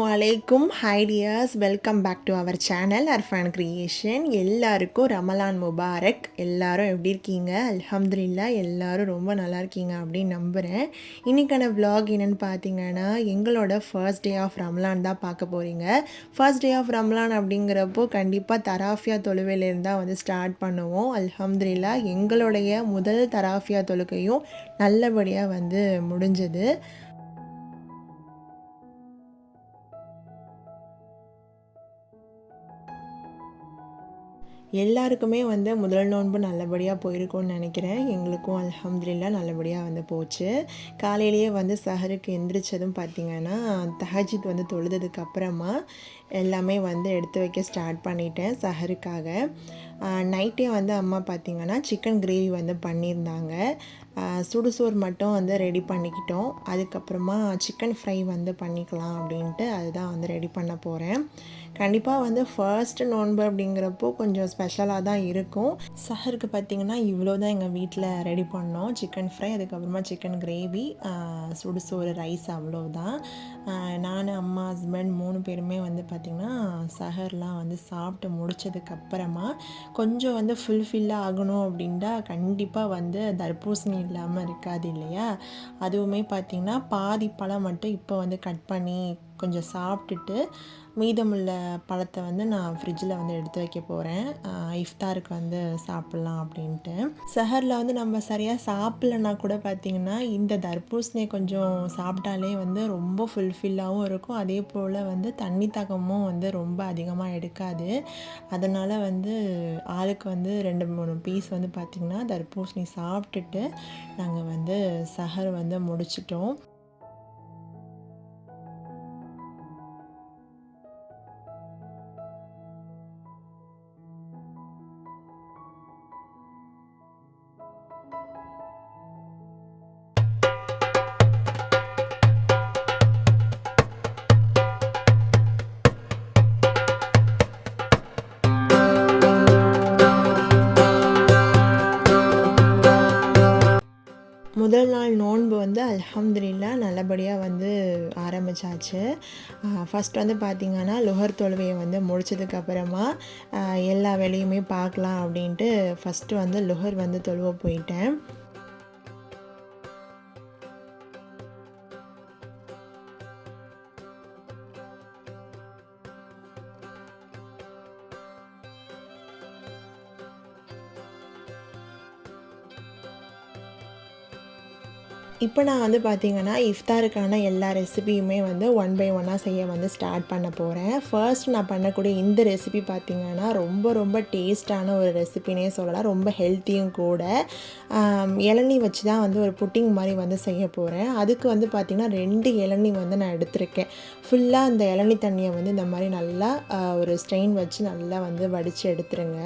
அலைக்கும் hi dears, welcome back to our channel Arfan creation. எல்லாருக்கும் Ramalan Mubarak. எல்லாரும் எப்படி இருக்கீங்க? அல்ஹம்துலில்லாஹ் எல்லாரும் ரொம்ப நல்லா இருக்கீங்க அப்படின்னு நம்புகிறேன். இன்றைக்கான vlog என்னென்னு பார்த்தீங்கன்னா, எங்களோட ஃபர்ஸ்ட் டே ஆஃப் ரமலான் தான் பார்க்க போகிறீங்க. ஃபர்ஸ்ட் டே ஆஃப் ரமலான் அப்படிங்கிறப்போ கண்டிப்பாக தராஃபியா தொழுவையிலேருந்து தான் வந்து ஸ்டார்ட் பண்ணுவோம். அல்ஹம்துலில்லாஹ் எங்களுடைய முதல் தராஃபியா தொழுகையும் நல்லபடியாக வந்து முடிஞ்சது. எல்லாருக்குமே வந்து முதல் நோன்பு நல்லபடியாக போயிருக்கும்னு நினைக்கிறேன். எங்களுக்கும் அல்ஹம்துலில்லாஹ் நல்லபடியாக வந்து போச்சு. காலையிலேயே வந்து சஹருக்கு எந்திரிச்சதும் பார்த்திங்கன்னா, தஹஜ்ஜுத் வந்து தொழுததுக்கு அப்புறமா எல்லாமே வந்து எடுத்து வைக்க ஸ்டார்ட் பண்ணிட்டேன் சஹருக்காக. நைட்டே வந்து அம்மா பார்த்திங்கன்னா சிக்கன் கிரேவி வந்து பண்ணியிருந்தாங்க. சுடுசோறு மட்டும் வந்து ரெடி பண்ணிக்கிட்டோம். அதுக்கப்புறமா சிக்கன் ஃப்ரை வந்து பண்ணிக்கலாம் அப்படின்ட்டு அதுதான் வந்து ரெடி பண்ண போகிறேன். கண்டிப்பாக வந்து ஃபர்ஸ்ட் நோன்பு அப்படிங்கிறப்போ கொஞ்சம் ஸ்பெஷலாக தான் இருக்கும். சஹருக்கு பார்த்திங்கன்னா இவ்வளோ தான் எங்கள் வீட்டில் ரெடி பண்ணோம். சிக்கன் ஃப்ரை, அதுக்கப்புறமா சிக்கன் கிரேவி, சுடுசோறு, ரைஸ், அவ்வளோதான். நான், அம்மா, ஹஸ்பண்ட் 3 பேருமே வந்து பார்த்திங்கன்னா சஹர்லாம் வந்து சாப்பிட்டு முடித்ததுக்கப்புறமா கொஞ்சம் வந்து ஃபுல்ஃபில்லாக ஆகணும் அப்படின்ட்டா கண்டிப்பாக வந்து தர்பூசணி இல்லாமல் இருக்காது இல்லையா? அதுவுமே பார்த்திங்கன்னா பாதி பழம் மட்டும் இப்போ வந்து கட் பண்ணி கொஞ்சம் சாப்பிட்டுட்டு மீதமுள்ள பழத்தை வந்து நான் ஃப்ரிட்ஜில் வந்து எடுத்து வைக்க போகிறேன். இஃப்தாருக்கு வந்து சாப்பிட்லாம் அப்படின்ட்டு. சஹரில் வந்து நம்ம சரியாக சாப்பிட்லன்னா கூட பார்த்திங்கன்னா இந்த தர்பூசணியை கொஞ்சம் சாப்பிட்டாலே வந்து ரொம்ப ஃபுல்ஃபில்லாகவும் இருக்கும். அதே போல் வந்து தண்ணி தாகமும் வந்து ரொம்ப அதிகமாக எடுக்காது. அதனால் வந்து ஆளுக்கு வந்து 2-3 பீஸ் வந்து பார்த்திங்கன்னா தர்பூசணி சாப்பிட்டுட்டு நாங்கள் வந்து சஹர் வந்து முடிச்சிட்டோம். முதல் நாள் நோன்பு வந்து அல்ஹம்துலில்லாஹ் நல்லபடியாக வந்து ஆரம்பித்தாச்சு. ஃபஸ்ட் வந்து பார்த்திங்கன்னா லுஹர் தொழுவையை வந்து முடித்ததுக்கப்புறமா எல்லா வேலையுமே பார்க்கலாம் அப்படின்ட்டு ஃபஸ்ட்டு வந்து லுஹர் வந்து தொழுவ போயிட்டேன். இப்போ நான் வந்து பார்த்திங்கன்னா இஃப்தாருக்கான எல்லா ரெசிபியுமே வந்து 1 பை 1 செய்ய வந்து ஸ்டார்ட் பண்ண போகிறேன். ஃபர்ஸ்ட் நான் பண்ணக்கூடிய இந்த ரெசிபி பார்த்திங்கன்னா ரொம்ப ரொம்ப டேஸ்ட்டான ஒரு ரெசிபினே சொல்லலாம். ரொம்ப ஹெல்த்தியும் கூட. இளநீ வச்சு தான் வந்து ஒரு புட்டிங் மாதிரி வந்து செய்ய போகிறேன். அதுக்கு வந்து பார்த்திங்கன்னா 2 இளநீ வந்து நான் எடுத்திருக்கேன். ஃபுல்லாக அந்த இளநீ தண்ணியை வந்து இந்த மாதிரி நல்லா ஒரு ஸ்ட்ரெயின் வச்சு நல்லா வந்து வடித்து எடுத்துருங்க.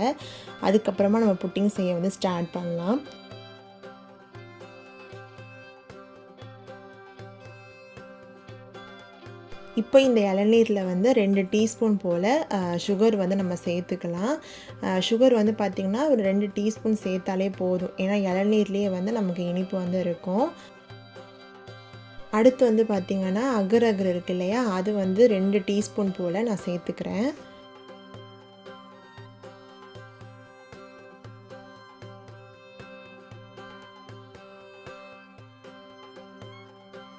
அதுக்கப்புறமா நம்ம புட்டிங் செய்ய வந்து ஸ்டார்ட் பண்ணலாம். இப்போ இந்த இளநீரில் வந்து 2 டீஸ்பூன் போல் சுகர் வந்து நம்ம சேர்த்துக்கலாம். சுகர் வந்து பார்த்திங்கன்னா ஒரு 2 டீஸ்பூன் சேர்த்தாலே போதும். ஏன்னா இளநீர்லேயே வந்து நமக்கு இனிப்பு வந்து இருக்கும். அடுத்து வந்து பார்த்திங்கன்னா அகர் இருக்கு இல்லையா, அது வந்து 2 டீஸ்பூன் போல் நான் சேர்த்துக்கிறேன்.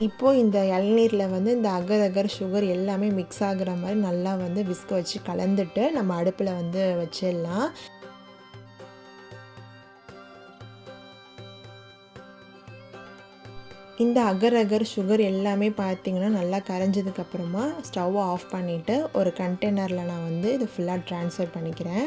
இப்போது இந்த இளநீரில் வந்து இந்த அகர் சுகர் எல்லாமே மிக்ஸ் ஆகுற மாதிரி நல்லா வந்து விஸ்க வச்சு கலந்துட்டு நம்ம அடுப்பில் வந்து வச்சிடலாம். இந்த அகர் சுகர் எல்லாமே பார்த்திங்கன்னா நல்லா கரைஞ்சதுக்கப்புறமா ஸ்டவ் ஆஃப் பண்ணிவிட்டு ஒரு கண்டெய்னரில் நான் வந்து இது ஃபுல்லாக ட்ரான்ஸ்ஃபர் பண்ணிக்கிறேன்.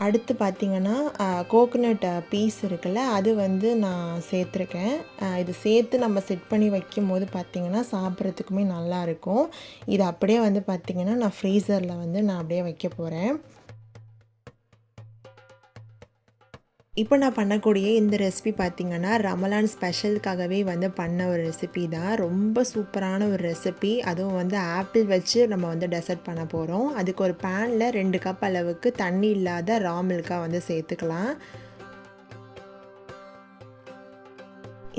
அடுத்து பார்த்திங்கன்னா கோகோனட் பீஸ் இருக்குல்ல, அது வந்து நான் சேர்த்துருக்கேன். இது சேர்த்து நம்ம செட் பண்ணி வைக்கும்போது பார்த்திங்கன்னா சாப்பிட்றதுக்குமே நல்லாயிருக்கும். இது அப்படியே வந்து பார்த்திங்கன்னா நான் ஃப்ரீசரில் வந்து நான் அப்படியே வைக்க போகிறேன். இப்போ நான் பண்ணக்கூடிய இந்த ரெசிபி பார்த்திங்கன்னா ரமலான் ஸ்பெஷலுக்காகவே வந்து பண்ண ஒரு ரெசிபி தான். ரொம்ப சூப்பரான ஒரு ரெசிபி. அதுவும் வந்து ஆப்பிள் வச்சு நம்ம வந்து டெசர்ட் பண்ண போகிறோம். அதுக்கு ஒரு பேனில் 2 கப் அளவுக்கு தண்ணி இல்லாத ரா மில்காக வந்து சேர்த்துக்கலாம்.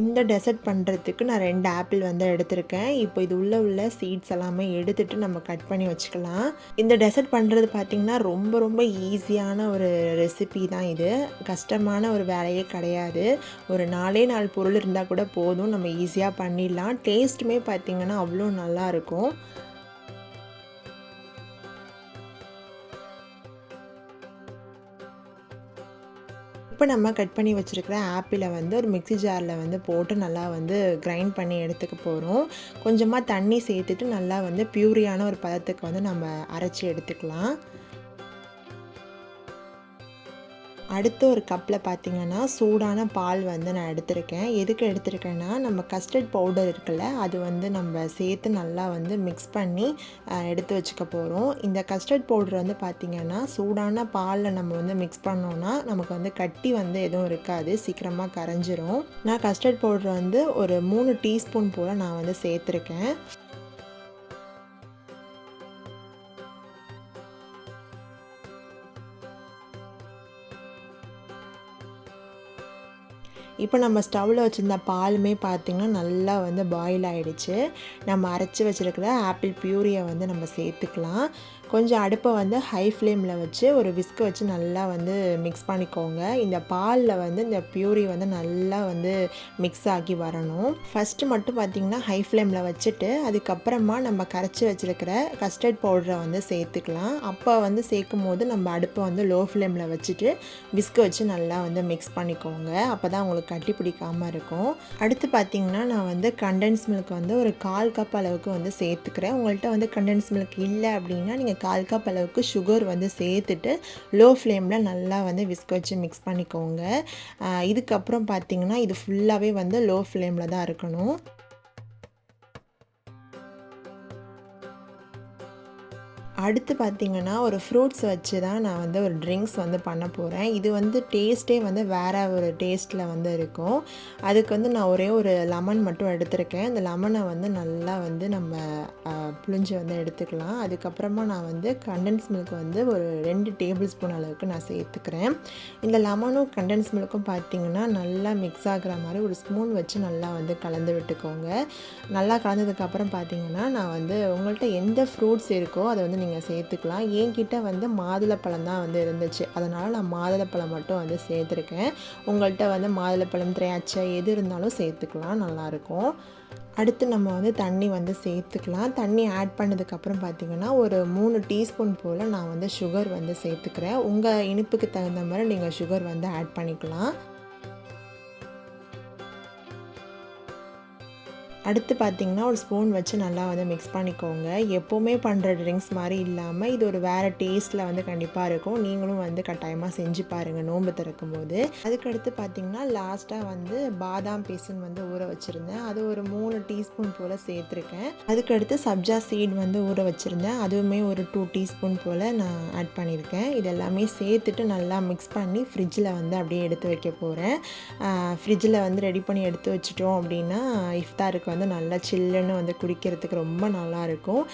இந்த டெசர்ட் பண்ணுறதுக்கு நான் 2 ஆப்பிள் வந்து எடுத்திருக்கேன். இப்போ இது உள்ள சீட்ஸ் எல்லாமே எடுத்துட்டு நம்ம கட் பண்ணி வச்சுக்கலாம். இந்த டெசர்ட் பண்ணுறது பார்த்திங்கன்னா ரொம்ப ரொம்ப ஈஸியான ஒரு ரெசிபி தான் இது. கஷ்டமான ஒரு வேலையே கிடையாது. ஒரு 4 பொருள் இருந்தால் கூட போதும், நம்ம ஈஸியாக பண்ணிடலாம். டேஸ்ட்டுமே பார்த்திங்கன்னா அவ்வளோ நல்லாயிருக்கும். இப்போ நம்ம கட் பண்ணி வச்சுருக்கிற ஆப்பிளை வந்து ஒரு மிக்ஸி ஜாரில் வந்து போட்டு நல்லா வந்து கிரைண்ட் பண்ணி எடுத்துக்க போகிறோம். கொஞ்சமாக தண்ணி சேர்த்துட்டு நல்லா வந்து பியூரியான ஒரு பதத்துக்கு வந்து நம்ம அரைச்சி எடுத்துக்கலாம். அடுத்த ஒரு கப்பில் பார்த்திங்கன்னா சூடான பால் வந்து நான் எடுத்திருக்கேன். எதுக்கு எடுத்திருக்கேன்னா, நம்ம கஸ்டர்ட் பவுடர் இருக்குல்ல, அது வந்து நம்ம சேர்த்து நல்லா வந்து மிக்ஸ் பண்ணி எடுத்து வச்சுக்க போகிறோம். இந்த கஸ்டர்ட் பவுடர் வந்து பார்த்திங்கன்னா சூடான பாலில் நம்ம வந்து மிக்ஸ் பண்ணோன்னா நமக்கு வந்து கட்டி வந்து எதுவும் இருக்காது, சீக்கிரமாக கரைஞ்சிரும். நான் கஸ்டர்ட் பவுடர் வந்து ஒரு 3 டீஸ்பூன் போல் நான் வந்து சேர்த்துருக்கேன். இப்போ நம்ம ஸ்டவ்வில் வச்சுருந்த பாலுமே பார்த்திங்கன்னா நல்லா வந்து பாயில் ஆகிடுச்சு. நம்ம அரைச்சி வச்சுருக்கிற ஆப்பிள் பியூரியை வந்து நம்ம சேர்த்துக்கலாம். கொஞ்சம் அடுப்பை வந்து ஹை ஃப்ளேமில் வச்சு ஒரு விஸ்க் வச்சு நல்லா வந்து மிக்ஸ் பண்ணிக்கோங்க. இந்த பாலில் வந்து இந்த பியூரி வந்து நல்லா வந்து மிக்ஸ் ஆகி வரணும். ஃபஸ்ட்டு மட்டும் பார்த்திங்கன்னா ஹை ஃப்ளேமில் வச்சுட்டு அதுக்கப்புறமா நம்ம கரைச்சி வச்சுருக்கிற கஸ்டர்ட் பவுடரை வந்து சேர்த்துக்கலாம். அப்போ வந்து சேர்க்கும் போது நம்ம அடுப்பை வந்து லோ ஃப்ளேமில் வச்சுட்டு விஸ்க் வச்சு நல்லா வந்து மிக்ஸ் பண்ணிக்கோங்க. அப்போ தான் உங்களுக்கு கட்டி பிடிக்காமல் இருக்கும். அடுத்து பார்த்திங்கன்னா நான் வந்து கண்டென்ஸ் மில்க் வந்து ஒரு 1/4 கப் அளவுக்கு வந்து சேர்த்துக்கிறேன். உங்கள்கிட்ட வந்து கண்டென்ஸ் மில்க் இல்லை அப்படின்னா நீங்கள் 1/4 கப் அளவுக்கு சுகர் வந்து சேர்த்துட்டு லோ ஃப்ளேமில் நல்லா வந்து விஸ்க் வச்சு மிக்ஸ் பண்ணிக்கோங்க. இதுக்கப்புறம் பார்த்திங்கன்னா இது ஃபுல்லாகவே வந்து லோ ஃப்ளேமில் தான் இருக்கணும். அடுத்து பார்த்திங்கன்னா ஒரு ஃப்ரூட்ஸ் வச்சு தான் நான் வந்து ஒரு ட்ரிங்க்ஸ் வந்து பண்ண போகிறேன். இது வந்து டேஸ்ட்டே வந்து வேறு ஒரு டேஸ்ட்டில் வந்து இருக்கும். அதுக்கு வந்து நான் ஒரே ஒரு லெமன் மட்டும் எடுத்திருக்கேன். இந்த லெமனை வந்து நல்லா வந்து நம்ம புழிஞ்சு வந்து எடுத்துக்கலாம். அதுக்கப்புறமா நான் வந்து கண்டென்ஸ் மில்க் வந்து ஒரு 2 டேபிள் ஸ்பூன் அளவுக்கு நான் சேர்த்துக்கிறேன். இந்த லெமனும் கண்டென்ஸ் மில்க்கும் பார்த்திங்கன்னா நல்லா மிக்ஸ் ஆகிற மாதிரி ஒரு ஸ்பூன் வச்சு நல்லா வந்து கலந்து விட்டுக்கோங்க. நல்லா கலந்ததுக்கப்புறம் பார்த்திங்கன்னா நான் வந்து உங்கள்கிட்ட எந்த ஃப்ரூட்ஸ் இருக்கோ அதை வந்து நீங்கள் சேர்த்துக்கலாம். என்கிட்ட வந்து மாதுளப்பழம் தான் வந்து இருந்துச்சு, அதனால் நான் மாதுளப்பழம் மட்டும் வந்து சேர்த்துருக்கேன். உங்கள்கிட்ட வந்து மாதுளப்பழம், திராட்சை எது இருந்தாலும் சேர்த்துக்கலாம், நல்லாயிருக்கும். அடுத்து நம்ம வந்து தண்ணி வந்து சேர்த்துக்கலாம். தண்ணி ஆட் பண்ணதுக்கப்புறம் பார்த்திங்கன்னா ஒரு 3 டீஸ்பூன் போல் நான் வந்து சுகர் வந்து சேர்த்துக்கிறேன். உங்கள் இனிப்புக்கு தகுந்த மாதிரி நீங்கள் சுகர் வந்து ஆட் பண்ணிக்கலாம். அடுத்து பார்த்திங்கன்னா ஒரு ஸ்பூன் வச்சு நல்லா வந்து மிக்ஸ் பண்ணிக்கோங்க. எப்போவுமே பண்ணுற ட்ரிங்க்ஸ் மாதிரி இல்லாமல் இது ஒரு வேறு டேஸ்ட்டில் வந்து கண்டிப்பாக இருக்கும். நீங்களும் வந்து கட்டாயமாக செஞ்சு பாருங்கள் நோன்பு திறக்கும் போது. அதுக்கடுத்து பார்த்திங்கன்னா லாஸ்ட்டாக வந்து பாதாம் பீசன் வந்து ஊற வச்சுருந்தேன். அது ஒரு 3 டீஸ்பூன் போல் சேர்த்துருக்கேன். அதுக்கடுத்து சப்ஜா சீட் வந்து ஊற வச்சுருந்தேன். அதுவுமே ஒரு 2 டீஸ்பூன் போல் நான் ஆட் பண்ணியிருக்கேன். இது எல்லாமே சேர்த்துட்டு நல்லா மிக்ஸ் பண்ணி ஃப்ரிட்ஜில் வந்து அப்படியே எடுத்து வைக்க போகிறேன். ஃப்ரிட்ஜில் வந்து ரெடி பண்ணி எடுத்து வச்சிட்டோம் அப்படின்னா இஃப்தாருக்கு வந்து நல்லா சில்லுன்னு வந்து குடிக்கிறதுக்கு ரொம்ப நல்லாயிருக்கும்.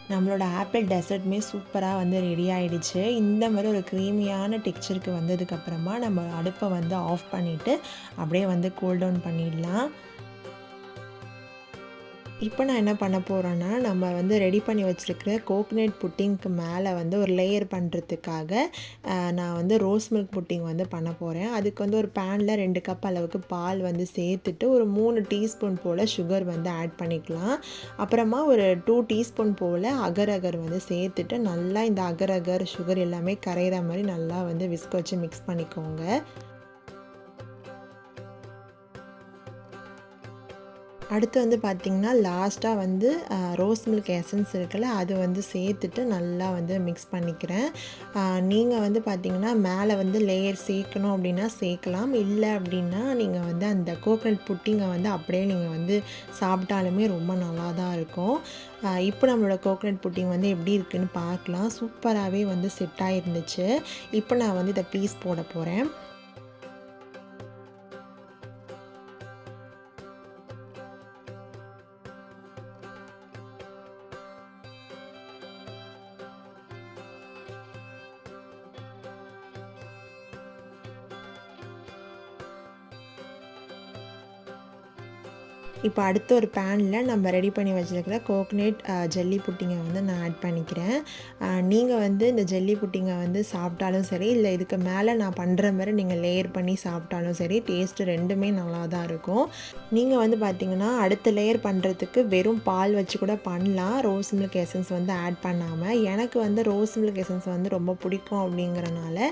நம்மளோட ஆப்பிள் டெசர்ட்டுமே சூப்பராக வந்து ரெடி ஆகிடுச்சு. இந்த மாதிரி ஒரு க்ரீமியான டெக்ஸ்சருக்கு வந்ததுக்கப்புறமா நம்ம அடுப்பை வந்து ஆஃப் பண்ணிவிட்டு அப்படியே வந்து கூல் டவுன் பண்ணிடலாம். இப்போ நான் என்ன பண்ண போகிறேன்னா, நம்ம வந்து ரெடி பண்ணி வச்சுருக்கிற கோகனட் புட்டிங்க்கு மேலே வந்து ஒரு லேயர் பண்ணுறதுக்காக நான் வந்து ரோஸ் மில்க் புட்டிங் வந்து பண்ண போகிறேன். அதுக்கு வந்து ஒரு பேனில் 2 கப் அளவுக்கு பால் வந்து சேர்த்துட்டு ஒரு 3 டீஸ்பூன் போல் சுகர் வந்து ஆட் பண்ணிக்கலாம். அப்புறமா ஒரு 2 டீஸ்பூன் போல் அகர் அகர் வந்து சேர்த்துட்டு நல்லா இந்த அகர் அகர் சுகர் எல்லாமே கரையிற மாதிரி நல்லா வந்து விஸ்க் வச்சு மிக்ஸ் பண்ணிக்கோங்க. அடுத்து வந்து பார்த்திங்கன்னா லாஸ்ட்டாக வந்து ரோஸ் மில்க் எசன்ஸ் இருக்குல்ல அது வந்து சேர்த்துட்டு நல்லா வந்து மிக்ஸ் பண்ணிக்கிறேன். நீங்கள் வந்து பார்த்திங்கன்னா மேலே வந்து லேயர் சேர்க்கணும் அப்படின்னா சேர்க்கலாம். இல்லை அப்படின்னா நீங்கள் வந்து அந்த கோகனட் புட்டிங்கை வந்து அப்படியே நீங்கள் வந்து சாப்பிட்டாலுமே ரொம்ப நல்லா தான் இருக்கும். இப்போ நம்மளோட கோகனட் புட்டிங் வந்து எப்படி இருக்குதுன்னு பார்க்கலாம். சூப்பராகவே வந்து செட் ஆகிருந்துச்சு. இப்போ நான் வந்து இதை பீஸ் போட போகிறேன். இப்போ அடுத்த ஒரு பேனில் நம்ம ரெடி பண்ணி வச்சுருக்கிற கோகனட் ஜெல்லி புட்டிங்கை வந்து நான் ஆட் பண்ணிக்கிறேன். நீங்கள் வந்து இந்த ஜெல்லி புட்டிங்கை வந்து சாப்பிட்டாலும் சரி, இல்லை இதுக்கு மேலே நான் பண்ணுற மாதிரி நீங்கள் லேயர் பண்ணி சாப்பிட்டாலும் சரி, டேஸ்ட்டு ரெண்டுமே நல்லா தான் இருக்கும். நீங்கள் வந்து பார்த்திங்கன்னா அடுத்த லேயர் பண்ணுறதுக்கு வெறும் பால் வச்சு கூட பண்ணலாம், ரோஸ் மில்க் எசன்ஸ் வந்து ஆட் பண்ணாமல். எனக்கு வந்து ரோஸ் மில்க் எசன்ஸ் வந்து ரொம்ப பிடிக்கும் அப்படிங்கிறனால,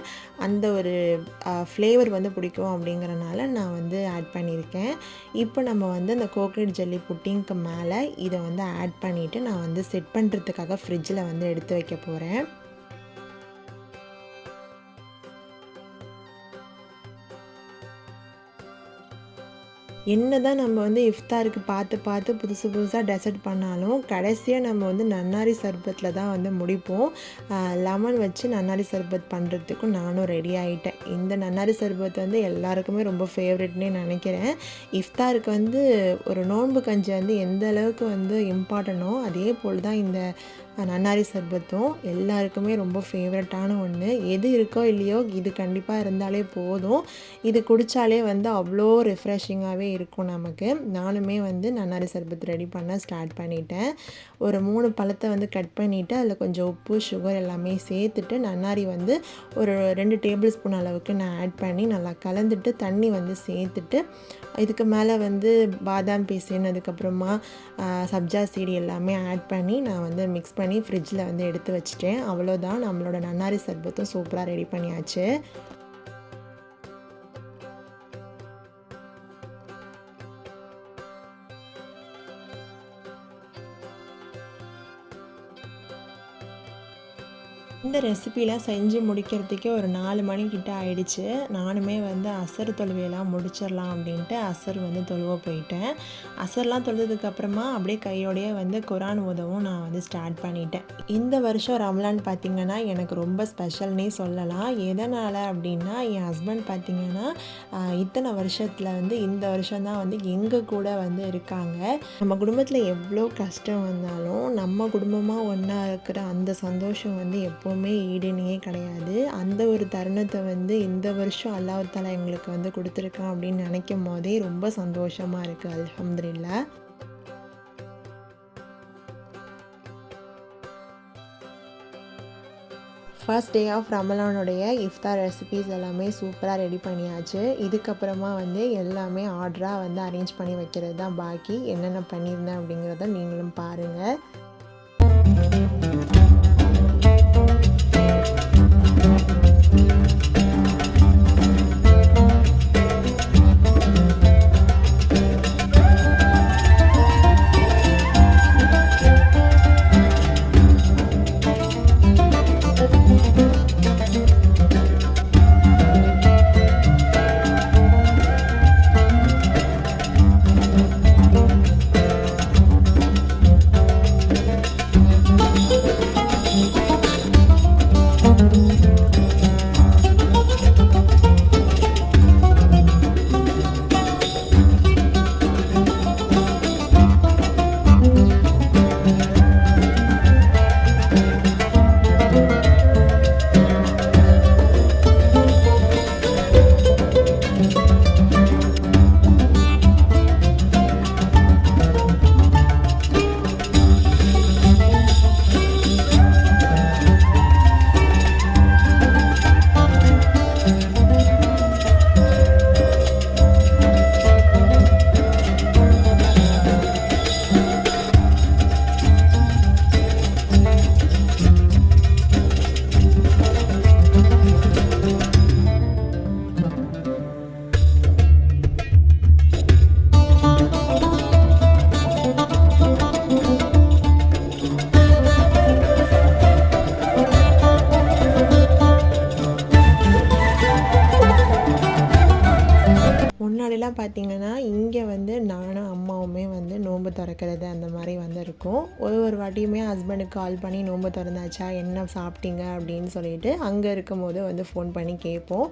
அந்த ஒரு ஃப்ளேவர் வந்து பிடிக்கும் அப்படிங்கிறனால நான் வந்து ஆட் பண்ணியிருக்கேன். இப்போ நம்ம வந்து அந்த கோகனட் ஜெல்லி புட்டிங்க்கு மேலே இதை வந்து ஆட் பண்ணிவிட்டு நான் வந்து செட் பண்ணுறதுக்காக ஃப்ரிட்ஜில் வந்து எடுத்து வைக்க போகிறேன். என்ன தான் நம்ம வந்து இஃப்தாருக்கு பார்த்து புதுசாக டெசர்ட் பண்ணாலும் கடைசியாக நம்ம வந்து நன்னாரி சர்பத்தில் தான் வந்து முடிப்போம். லெமன் வச்சு நன்னாரி சர்பத் பண்ணுறதுக்கும் நானும் ரெடி ஆகிட்டேன். இந்த நன்னாரி சர்பத் வந்து எல்லாருக்குமே ரொம்ப ஃபேவரெட்னே நினைக்கிறேன். இஃப்தாருக்கு வந்து ஒரு நோன்பு கஞ்சி வந்து எந்த அளவுக்கு வந்து இம்பார்ட்டனோ அதே போல் தான் இந்த நன்னாரி சர்பத்தும் எல்லாருக்குமே ரொம்ப ஃபேவரட்டான ஒன்று. எது இருக்கோ இல்லையோ இது கண்டிப்பாக இருந்தாலே போதும். இது குடித்தாலே வந்து அவ்வளோ ரிஃப்ரெஷிங்காகவே இருக்கும் நமக்கு. நானுமே வந்து நன்னாரி சர்பத் ரெடி பண்ண ஸ்டார்ட் பண்ணிட்டேன். ஒரு 3 பழத்தை வந்து கட் பண்ணிவிட்டு அதில் கொஞ்சம் உப்பு, சுகர் எல்லாமே சேர்த்துட்டு நன்னாரி வந்து ஒரு 2 டேபிள் ஸ்பூன் அளவுக்கு நான் ஆட் பண்ணி நல்லா கலந்துட்டு தண்ணி வந்து சேர்த்துட்டு இதுக்கு மேலே வந்து பாதாம் பீஸன் அதுக்கப்புறமா சப்ஜா சீடி எல்லாமே ஆட் பண்ணி நான் வந்து மிக்ஸ் பண்ணி ஃப்ரிட்ஜில் வந்து எடுத்து வச்சுட்டேன். அவ்வளோதான், நம்மளோட நன்னாரி சர்பத்தும் சூப்பராக ரெடி பண்ணியாச்சு. இந்த ரெசிபிலாம் செஞ்சு முடிக்கிறதுக்கே ஒரு 4 மணிக்கிட்ட ஆயிடுச்சு. நானுமே வந்து அசர் தொழுவையெல்லாம் முடிச்சிடலாம் அப்படின்ட்டு அசர் வந்து தொழுவ போயிட்டேன். அசர்லாம் தொழுதுக்கப்புறமா அப்படியே கையோடையே வந்து குரான் ஓதவும் நான் வந்து ஸ்டார்ட் பண்ணிட்டேன். இந்த வருஷம் ரம்லான் பார்த்திங்கன்னா எனக்கு ரொம்ப ஸ்பெஷல்னே சொல்லலாம். எதனால் அப்படின்னா என் ஹஸ்பண்ட் பார்த்திங்கன்னா இத்தனை வருஷத்தில் வந்து இந்த வருஷம்தான் வந்து எங்கள் கூட வந்து இருக்காங்க. நம்ம குடும்பத்தில் எவ்வளோ கஷ்டம் வந்தாலும் நம்ம குடும்பமாக ஒன்றா இருக்கிற அந்த சந்தோஷம் வந்து எப்போவுமே ஈடுனையே கிடையாது. அந்த ஒரு தருணத்தை வந்து இந்த வருஷம் அல்லாஹ் தஆலா எங்களுக்கு வந்து கொடுத்துருக்கான் அப்படின்னு நினைக்கும் போதே ரொம்ப சந்தோஷமாக இருக்குது. அல்ஹம்துலில்லாஹ். ஃபர்ஸ்ட் டே ஆஃப் ரமலானுடைய இஃப்தார் ரெசிபீஸ் எல்லாமே சூப்பராக ரெடி பண்ணியாச்சு. இதுக்கப்புறமா வந்து எல்லாமே ஆர்டராக வந்து அரேஞ்ச் பண்ணி வைக்கிறது தான் பாக்கி. என்னென்ன பண்ணியிருந்தேன் அப்படிங்கிறத நீங்களும் பாருங்கள். முன்னாடிலாம் பார்த்திங்கன்னா இங்கே வந்து நானும் அம்மாவுமே வந்து நோன்பு திறக்கிறது அந்த மாதிரி வந்து இருக்கும். ஒரு வாட்டியுமே ஹஸ்பண்டுக்கு கால் பண்ணி நோன்பு திறந்தாச்சா, என்ன சாப்பிட்டீங்க அப்படின்னு சொல்லிட்டு அங்கே இருக்கும்போது வந்து ஃபோன் பண்ணி கேட்போம்.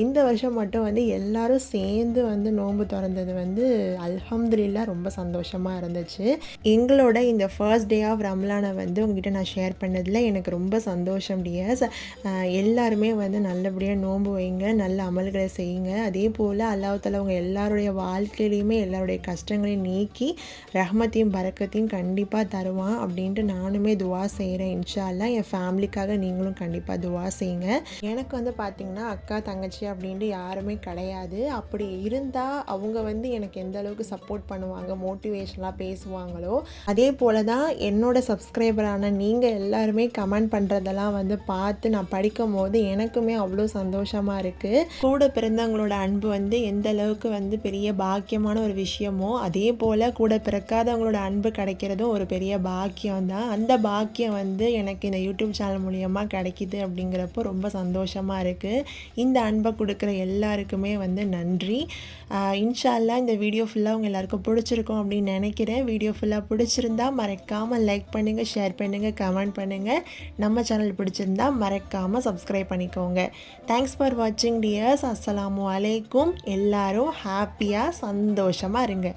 இந்த வருஷம் மட்டும் வந்து எல்லோரும் சேர்ந்து வந்து நோன்பு திறந்தது வந்து அல்ஹம்துலில்லாஹ் ரொம்ப சந்தோஷமாக இருந்துச்சு. எங்களோட இந்த ஃபர்ஸ்ட் டே ஆஃப் ரம்லானை வந்து உங்ககிட்ட நான் ஷேர் பண்ணதில் எனக்கு ரொம்ப சந்தோஷம் டியர்ஸ். எல்லாருமே வந்து நல்லபடியாக நோன்பு வைங்க, நல்ல அமல்களை செய்யுங்க. அதே போல் அல்லாஹ் தஆலா அவங்க எல்லாருடைய வாழ்க்கையிலையுமே எல்லாருடைய கஷ்டங்களையும் நீக்கி ரஹ்மத்தையும் பரக்கத்தையும் கண்டிப்பாக தருவான் அப்படின்ட்டு நானுமே துவா செய்கிறேன். இன்ஷா அல்லாஹ் என் ஃபேமிலிக்காக நீங்களும் கண்டிப்பாக துவா செய்யுங்க. எனக்கு வந்து பார்த்திங்கன்னா அக்கா தங்கச்சி அப்படின்ட்டு யாருமே கிடையாது. அப்படி இருந்தால் அவங்க வந்து எனக்கு எந்த அளவுக்கு சப்போர்ட் பண்ணுவாங்க, மோட்டிவேஷனலாக பேசுவாங்களோ அதே போல் தான் என்னோட சப்ஸ்கிரைபரான நீங்கள் எல்லாருமே கமெண்ட் பண்ணுறதெல்லாம் வந்து பார்த்து நான் படிக்கும் போது எனக்குமே அவ்வளோ சந்தோஷமாக இருக்குது. கூட பிறந்தவங்களோட அன்பு வந்து எந்த அளவுக்கு வந்து பெரிய பாக்கியமான ஒரு விஷயமோ அதே போல் கூட பிறக்காதவங்களோட அன்பு கிடைக்கிறதும் ஒரு பெரிய பாக்கியம் தான். அந்த பாக்கியம் வந்து எனக்கு இந்த யூடியூப் சேனல் மூலியமாக கிடைக்கிது அப்படிங்கிறப்போ ரொம்ப சந்தோஷமாக இருக்குது. இந்த அன்பை கொடுக்குற எல்லாருக்குமே வந்து நன்றி. இன்ஷா அல்லாஹ் இந்த வீடியோ ஃபுல்லாக உங்கள் எல்லாருக்கும் பிடிச்சிருக்கும் அப்படின்னு நினைக்கிறேன். வீடியோ ஃபுல்லாக பிடிச்சிருந்தா மறக்காமல் லைக் பண்ணுங்கள், ஷேர் பண்ணுங்கள், கமெண்ட் பண்ணுங்கள். நம்ம சேனல் பிடிச்சிருந்தா மறக்காமல் சப்ஸ்கிரைப் பண்ணிக்கோங்க. தேங்க்ஸ் ஃபார் வாட்சிங் டியர்ஸ். அஸ்ஸலாமு அலைக்கும். எல்லாரும் ஹாப்பியாக சந்தோஷமாக இருங்க.